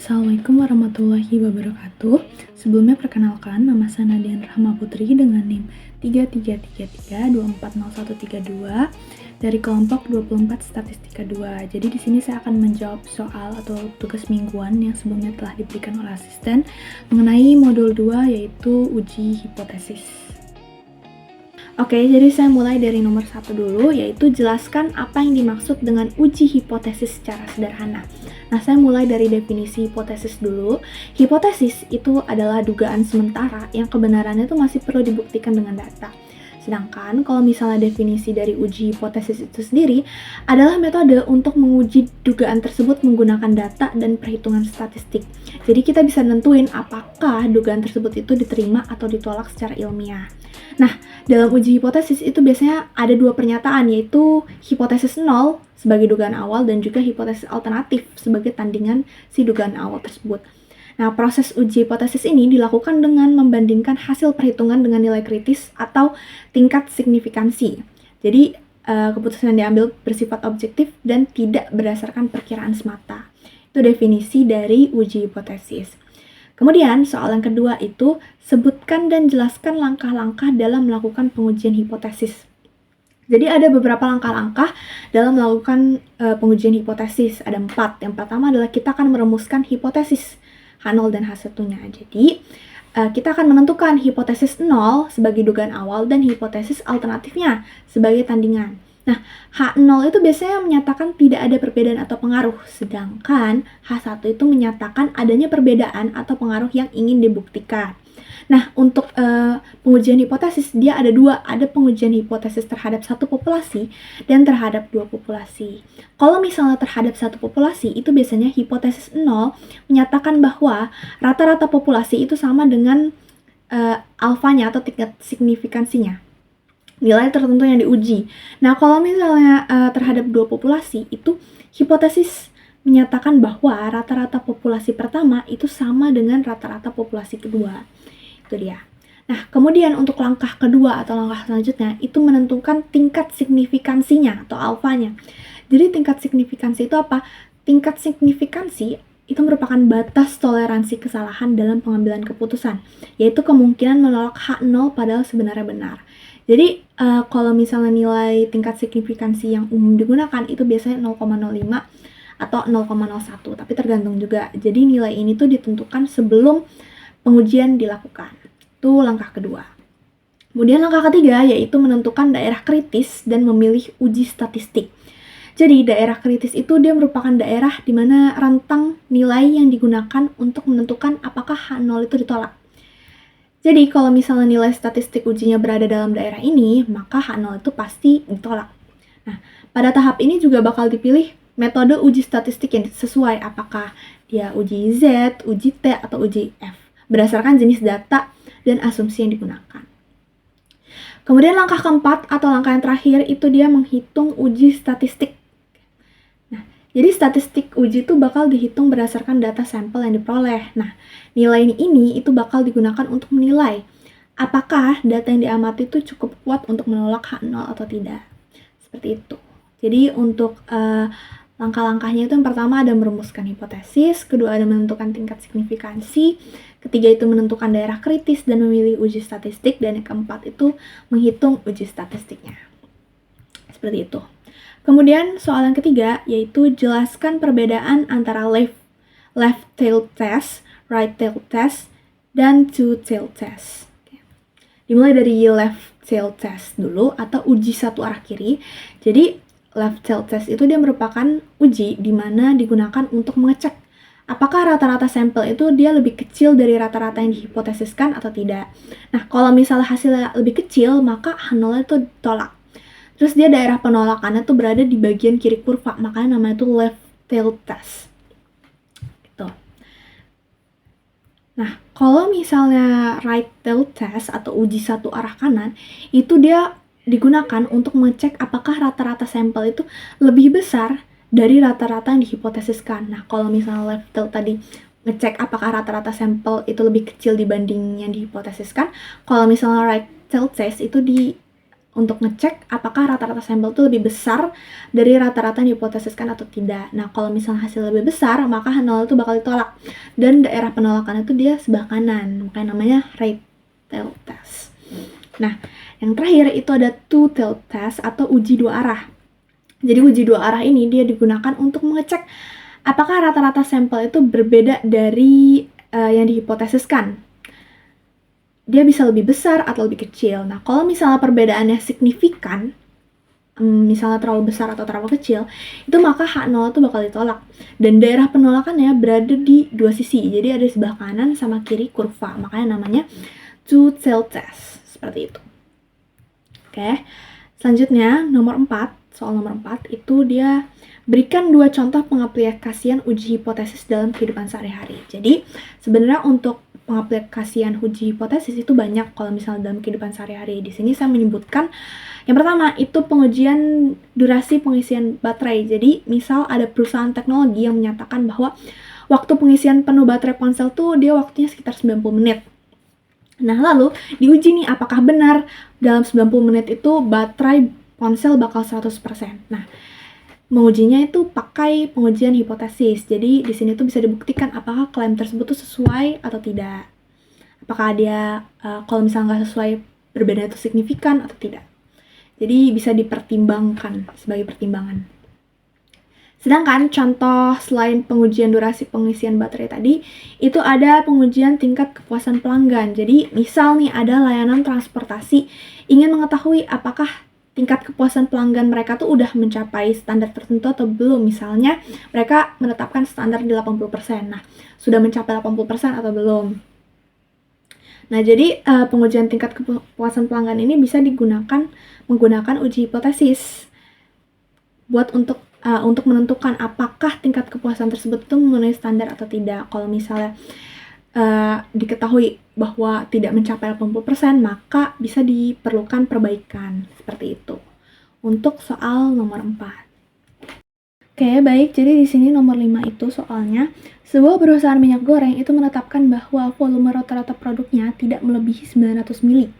Assalamualaikum warahmatullahi wabarakatuh. Sebelumnya perkenalkan, nama saya Nadian Rahma Putri dengan NIM 3333240132 dari kelompok 24 Statistika 2. Jadi di sini saya akan menjawab soal atau tugas mingguan yang sebelumnya telah diberikan oleh asisten mengenai modul 2 yaitu uji hipotesis. Oke, jadi saya mulai dari nomor 1 dulu, yaitu jelaskan apa yang dimaksud dengan uji hipotesis secara sederhana. Nah, saya mulai dari definisi hipotesis dulu. Hipotesis itu adalah dugaan sementara yang kebenarannya itu masih perlu dibuktikan dengan data. Sedangkan kalau misalnya definisi dari uji hipotesis itu sendiri adalah metode untuk menguji dugaan tersebut menggunakan data dan perhitungan statistik. Jadi kita bisa nentuin apakah dugaan tersebut itu diterima atau ditolak secara ilmiah. Nah, dalam uji hipotesis itu biasanya ada dua pernyataan, yaitu hipotesis nol sebagai dugaan awal dan juga hipotesis alternatif sebagai tandingan si dugaan awal tersebut. Nah, proses uji hipotesis ini dilakukan dengan membandingkan hasil perhitungan dengan nilai kritis atau tingkat signifikansi. Jadi, keputusan yang diambil bersifat objektif dan tidak berdasarkan perkiraan semata. Itu definisi dari uji hipotesis. Kemudian, soal yang kedua itu, sebutkan dan jelaskan langkah-langkah dalam melakukan pengujian hipotesis. Jadi ada beberapa langkah-langkah dalam melakukan pengujian hipotesis. Ada 4. Yang pertama adalah kita akan merumuskan hipotesis H0 dan H1-nya. Jadi, kita akan menentukan hipotesis 0 sebagai dugaan awal dan hipotesis alternatifnya sebagai tandingan. Nah, H0 itu biasanya menyatakan tidak ada perbedaan atau pengaruh, sedangkan H1 itu menyatakan adanya perbedaan atau pengaruh yang ingin dibuktikan. Nah, untuk pengujian hipotesis, dia ada dua. Ada pengujian hipotesis terhadap satu populasi dan terhadap dua populasi. Kalau misalnya terhadap satu populasi, itu biasanya hipotesis 0 menyatakan bahwa rata-rata populasi itu sama dengan alfanya atau tingkat signifikansinya, nilai tertentu yang diuji. Nah, kalau misalnya terhadap dua populasi, itu hipotesis menyatakan bahwa rata-rata populasi pertama itu sama dengan rata-rata populasi kedua. Itu dia. Nah, kemudian untuk langkah kedua atau langkah selanjutnya, itu menentukan tingkat signifikansinya atau alfanya. Jadi tingkat signifikansi itu apa? Tingkat signifikansi itu merupakan batas toleransi kesalahan dalam pengambilan keputusan, yaitu kemungkinan menolak H0 padahal sebenarnya benar. Jadi, kalau misalnya nilai tingkat signifikansi yang umum digunakan itu biasanya 0,05 atau 0,01, tapi tergantung juga. Jadi, nilai ini tuh ditentukan sebelum pengujian dilakukan. Itu langkah kedua. Kemudian langkah ketiga yaitu menentukan daerah kritis dan memilih uji statistik. Jadi, daerah kritis itu dia merupakan daerah di mana rentang nilai yang digunakan untuk menentukan apakah H0 itu ditolak. Jadi, kalau misalnya nilai statistik ujinya berada dalam daerah ini, maka H0 itu pasti ditolak. Nah, pada tahap ini juga bakal dipilih metode uji statistik yang sesuai, apakah dia uji Z, uji T, atau uji F, berdasarkan jenis data dan asumsi yang digunakan. Kemudian langkah keempat atau langkah yang terakhir itu dia menghitung uji statistik. Nah, jadi statistik uji itu bakal dihitung berdasarkan data sampel yang diperoleh. Nah, nilai ini itu bakal digunakan untuk menilai apakah data yang diamati itu cukup kuat untuk menolak H0 atau tidak. Seperti itu. Jadi untuk langkah-langkahnya itu yang pertama ada merumuskan hipotesis, kedua ada menentukan tingkat signifikansi, ketiga itu menentukan daerah kritis dan memilih uji statistik, dan yang keempat itu menghitung uji statistiknya. Seperti itu. Kemudian soal yang ketiga yaitu jelaskan perbedaan antara left tail test, right tail test, dan two tail test. Dimulai dari left tail test dulu atau uji satu arah kiri. Jadi left tail test itu dia merupakan uji di mana digunakan untuk mengecek apakah rata-rata sampel itu dia lebih kecil dari rata-rata yang dihipotesiskan atau tidak. Nah, kalau misalnya hasilnya lebih kecil, maka H0 itu ditolak. Terus dia daerah penolakannya tuh berada di bagian kiri kurva, makanya namanya itu left tail test. Gitu. Nah, kalau misalnya right tail test atau uji satu arah kanan, itu dia digunakan untuk mengecek apakah rata-rata sampel itu lebih besar dari rata-rata yang dihipotesiskan. Nah, kalau misalnya left tail tadi ngecek apakah rata-rata sampel itu lebih kecil dibanding yang dihipotesiskan, kalau misalnya right tail test itu untuk ngecek apakah rata-rata sampel itu lebih besar dari rata-rata yang hipotesiskan atau tidak. Nah, kalau misalnya hasil lebih besar, maka nol itu bakal ditolak. Dan daerah penolakan itu dia sebelah kanan, makanya namanya right tail test. Nah, yang terakhir itu ada two tail test atau uji dua arah. Jadi uji dua arah ini dia digunakan untuk mengecek apakah rata-rata sampel itu berbeda dari yang dihipotesiskan. Dia bisa lebih besar atau lebih kecil. Nah, kalau misalnya perbedaannya signifikan, misalnya terlalu besar atau terlalu kecil, itu maka H0 itu bakal ditolak. Dan daerah penolakannya berada di dua sisi. Jadi ada sebelah kanan sama kiri kurva. Makanya namanya two-tail test. Seperti itu. Oke. Selanjutnya, soal nomor 4, itu dia berikan 2 contoh pengaplikasian uji hipotesis dalam kehidupan sehari-hari. Jadi, sebenarnya untuk pengaplikasian uji hipotesis itu banyak kalau misalnya dalam kehidupan sehari-hari. Di sini saya menyebutkan yang pertama itu pengujian durasi pengisian baterai. Jadi misal ada perusahaan teknologi yang menyatakan bahwa waktu pengisian penuh baterai ponsel tuh dia waktunya sekitar 90 menit. Nah, lalu diuji nih apakah benar dalam 90 menit itu baterai ponsel bakal 100%. Nah, mengujinya itu pakai pengujian hipotesis. Jadi di sini tuh bisa dibuktikan apakah klaim tersebut tuh sesuai atau tidak. Apakah dia kalau misalnya nggak sesuai berbeda itu signifikan atau tidak. Jadi bisa dipertimbangkan sebagai pertimbangan. Sedangkan contoh selain pengujian durasi pengisian baterai tadi, itu ada pengujian tingkat kepuasan pelanggan. Jadi misal nih ada layanan transportasi ingin mengetahui apakah tingkat kepuasan pelanggan mereka tuh udah mencapai standar tertentu atau belum. Misalnya mereka menetapkan standar di 80%. Nah, sudah mencapai 80% atau belum. Nah, jadi pengujian tingkat kepuasan pelanggan ini bisa menggunakan uji hipotesis buat untuk menentukan apakah tingkat kepuasan tersebut itu memenuhi standar atau tidak. Kalau misalnya diketahui bahwa tidak mencapai 80%, maka bisa diperlukan perbaikan. Seperti itu. Untuk soal nomor 4. Oke, baik. Jadi di sini nomor 5 itu soalnya, sebuah perusahaan minyak goreng itu menetapkan bahwa volume rata-rata produknya tidak melebihi 900 mili.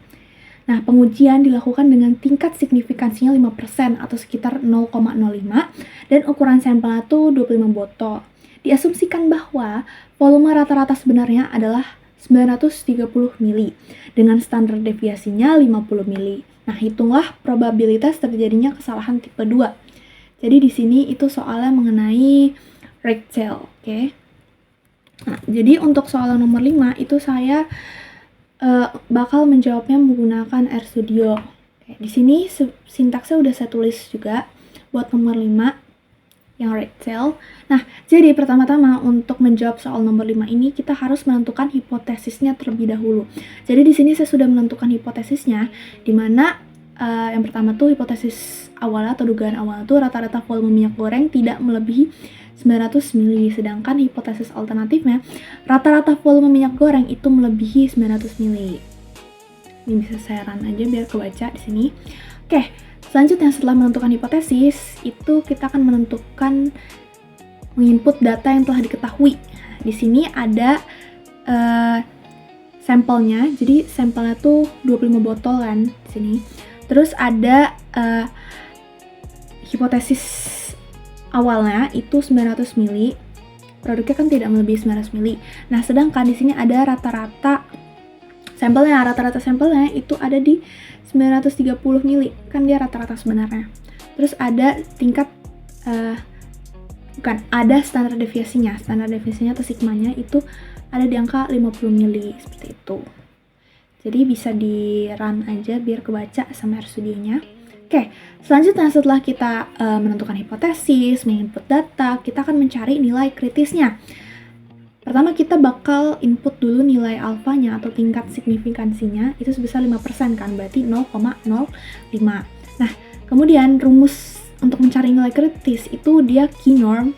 Nah, pengujian dilakukan dengan tingkat signifikansinya 5% atau sekitar 0,05 dan ukuran sampelnya itu 25 botol. Diasumsikan bahwa volume rata-rata sebenarnya adalah 930 mili dengan standar deviasinya 50 mili. Nah, hitunglah probabilitas terjadinya kesalahan tipe 2. Jadi di sini itu soalnya mengenai Rachel, oke. Nah, jadi untuk soal nomor 5 itu saya bakal menjawabnya menggunakan RStudio. Oke, di sini sintaksnya udah saya tulis juga buat nomor 5 yang Rachel. Nah, jadi pertama-tama untuk menjawab soal nomor 5 ini kita harus menentukan hipotesisnya terlebih dahulu. Jadi di sini saya sudah menentukan hipotesisnya, di mana yang pertama tuh hipotesis awal atau dugaan awal tuh rata-rata volume minyak goreng tidak melebihi 900 mili, sedangkan hipotesis alternatifnya rata-rata volume minyak goreng itu melebihi 900 mili. Ini bisa saya run aja biar kebaca di sini. Oke, selanjutnya setelah menentukan hipotesis, itu kita akan menginput data yang telah diketahui. Di sini ada sampelnya, jadi sampelnya tuh 25 botol kan di sini. Terus ada hipotesis awalnya itu 900 mili. Produknya kan tidak melebihi 900 mili. Nah, sedangkan di sini ada rata-rata sampelnya itu ada di 930 mili. Kan dia rata-rata sebenarnya. Terus ada tingkat ada standar deviasinya. Standar deviasinya atau sigmanya itu ada di angka 50 mili seperti itu. Jadi bisa di-run aja biar kebaca sama RStudionya. Oke, selanjutnya setelah kita menentukan hipotesis, menginput data, kita akan mencari nilai kritisnya. Pertama kita bakal input dulu nilai alfanya atau tingkat signifikansinya, itu sebesar 5% kan, berarti 0,05. Nah, kemudian rumus untuk mencari nilai kritis itu dia key norm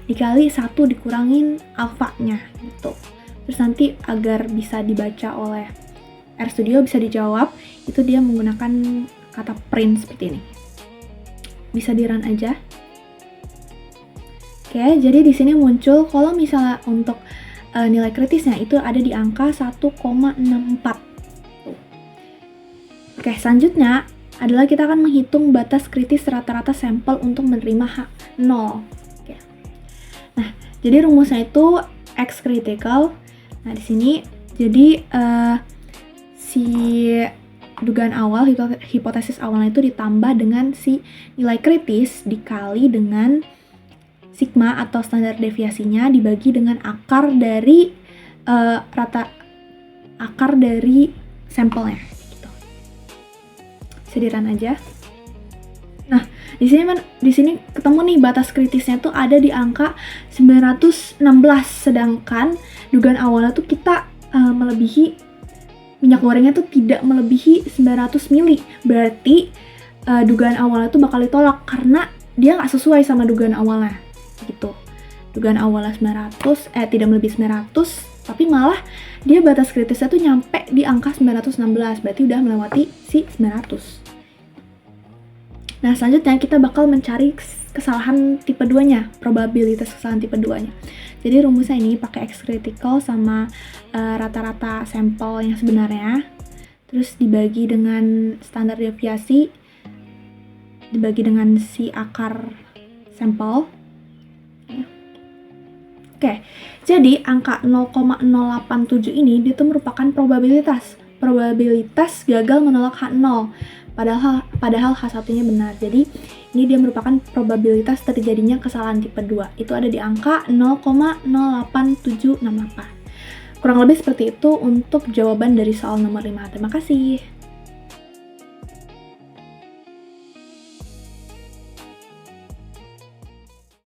dikali 1 dikurangin alfanya gitu. Terus nanti agar bisa dibaca oleh RStudio bisa dijawab, itu dia menggunakan kata print seperti ini. Bisa di-run aja. Oke, jadi di sini muncul kalau misalnya untuk nilai kritisnya itu ada di angka 1,64. Oke, selanjutnya adalah kita akan menghitung batas kritis rata-rata sampel untuk menerima H0. Oke. Nah, jadi rumusnya itu X critical. Nah, di sini jadi si dugaan awal, hipotesis awalnya itu ditambah dengan si nilai kritis dikali dengan sigma atau standar deviasinya dibagi dengan akar dari akar dari sampelnya. Sediran aja. Nah, di sini ketemu nih batas kritisnya tuh ada di angka 916, sedangkan dugaan awalnya tuh kita melebihi minyak gorengnya tuh tidak melebihi 900 mili. Berarti dugaan awalnya tuh bakal ditolak karena dia nggak sesuai sama dugaan awalnya. Gitu. Dugaan awalnya 900, tidak melebihi 900, tapi malah dia batas kritisnya tuh nyampe di angka 916, berarti udah melewati si 900. Nah, selanjutnya kita bakal mencari kesalahan tipe 2-nya, probabilitas kesalahan tipe 2-nya. Jadi rumusnya ini pakai X critical sama rata-rata sampel yang sebenarnya, terus dibagi dengan standar deviasi, dibagi dengan si akar sampel. Oke, jadi angka 0,087 ini itu merupakan probabilitas gagal menolak H0. Padahal H1-nya benar. Jadi ini dia merupakan probabilitas terjadinya kesalahan tipe 2. Itu ada di angka 0,08768. Kurang lebih seperti itu untuk jawaban dari soal nomor 5. Terima kasih.